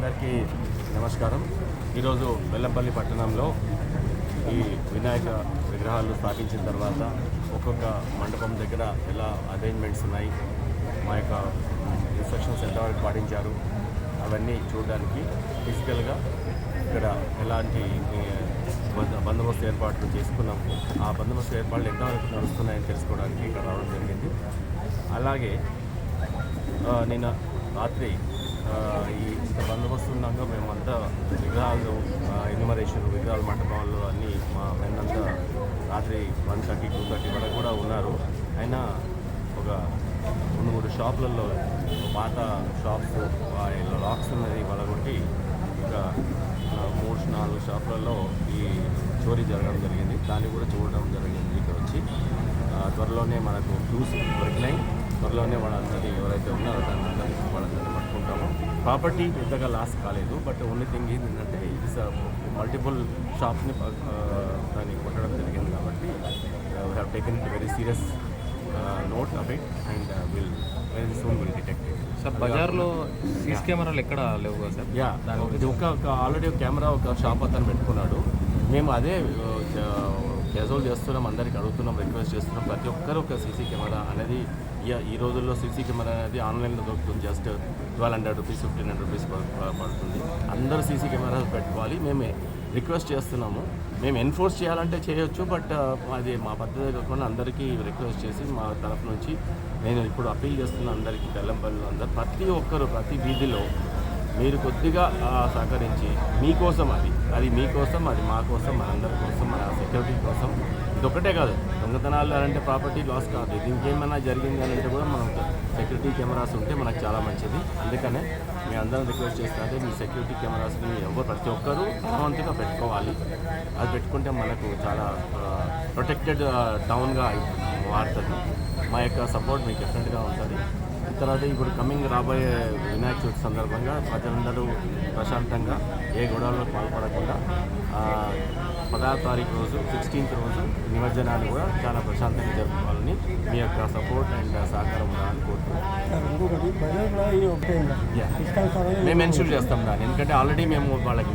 అందరికీ నమస్కారం. ఈరోజు బెల్లంపల్లి పట్టణంలో ఈ వినాయక విగ్రహాలు స్థాపించిన తర్వాత ఒక్కొక్క మండపం దగ్గర ఎలా అరేంజ్మెంట్స్ ఉన్నాయి, మా యొక్క ఇన్స్ట్రక్షన్స్ ఎంతవరకు పాటించారు అవన్నీ చూడడానికి ఫిజికల్గా ఇక్కడ ఎలాంటి బందోబస్తు ఏర్పాట్లు చేసుకున్నాము, ఆ బందోబస్తు ఏర్పాట్లు ఎంతవరకు నడుస్తున్నాయని తెలుసుకోవడానికి ఇక్కడ రావడం జరిగింది. అలాగే నిన్న రాత్రి ఈ ఇంత బందోబస్తు ఉన్నాక మేమంతా విగ్రహాలు ఎన్యుమరేషన్ విగ్రహాల మండపాల్లో అన్నీ మా మెన్నంతా రాత్రి 1:30, 2:30 వరకు కూడా ఉన్నారు. అయినా ఒక 2-3 షాపులలో పాత షాప్స్ లాక్స్ ఉన్నది వలగొట్టి ఒక 3-4 షాపులలో ఈ చోరీ జరగడం జరిగింది. దాన్ని కూడా చూడడం జరిగింది. ఇక్కడ వచ్చి త్వరలోనే మనకు క్లూస్ దొరికినాయి. త్వరలోనే వాళ్ళందరినీ ఎవరైతే ఉన్నారో వాళ్ళందరినీ పట్టుకుంటాము. ప్రాపర్టీ పెద్దగా లాస్ కాలేదు. బట్ ఓన్లీ థింగ్ ఏంటంటే ఇది మల్టిపుల్ షాప్స్ని దాన్ని కొట్టడం జరిగింది. కాబట్టి we have taken it very serious note of it and will very soon will detect it. Sir బజార్లో సీసీ కెమెరాలు ఎక్కడ లేవు కదా సార్? ఇది ఆల్రెడీ ఒక కెమెరా ఒక షాప్ అతను పెట్టుకున్నాడు. మేము అదే క్యాజువల్ చేస్తున్నాం, అందరికీ అడుగుతున్నాం, రిక్వెస్ట్ చేస్తున్నాం. ప్రతి ఒక్కరు ఒక సీసీ కెమెరా అనేది ఈ రోజుల్లో సీసీ కెమెరా అనేది ఆన్లైన్లో దొరుకుతుంది. జస్ట్ 1200 రూపీస్ 1500 రూపీస్ పడుతుంది. అందరూ సీసీ కెమెరాలు పెట్టుకోవాలి. మేమే రిక్వెస్ట్ చేస్తున్నాము. మేము ఎన్ఫోర్స్ చేయాలంటే చేయొచ్చు, బట్ అది మా పద్ధతి కాకుండా అందరికీ రిక్వెస్ట్ చేసి మా తరఫు నుంచి నేను ఇప్పుడు అప్పీల్ చేస్తున్న అందరికీ బెల్లంపల్లిలో అందరూ ప్రతి ఒక్కరు ప్రతి వీధిలో మీరు కొద్దిగా సహకరించి మీకోసం అది మీకోసం, అది మా కోసం, మనందరి కోసం, మన సెక్యూరిటీ కోసం. ఇదొక్కటే కాదు, దొంగతనాలు అంటే ప్రాపర్టీ లాస్ కాదు. ఇది ఇంకేమైనా జరిగింది అని అంటే కూడా మనకు సెక్యూరిటీ కెమెరాస్ ఉంటే మనకు చాలా మంచిది. అందుకనే మీ అందరం రిక్వెస్ట్ చేస్తే మీ సెక్యూరిటీ కెమెరాస్ని ప్రతి ఒక్కరూ బలవంతంగా పెట్టుకోవాలి. అది పెట్టుకుంటే మనకు చాలా ప్రొటెక్టెడ్ టౌన్గా మారుతుంది. మా యొక్క సపోర్ట్ మీకు డెఫినెట్గా ఉంటుంది. తర్వాత ఇప్పుడు రాబోయే వినాయక చవితి సందర్భంగా ప్రజలందరూ ప్రశాంతంగా ఏ గొడవల్లో పాల్పడకుండా 10వ తారీఖు రోజు 16th రోజు నిమజ్జనాన్ని కూడా చాలా ప్రశాంతంగా జరుపుకోవాలని మీ యొక్క సపోర్ట్ అండ్ సహకారం ఉండాలని కోరుతున్నాను. మేము ఎన్షూర్ చేస్తాం దాన్ని, ఎందుకంటే ఆల్రెడీ మేము వాళ్ళకి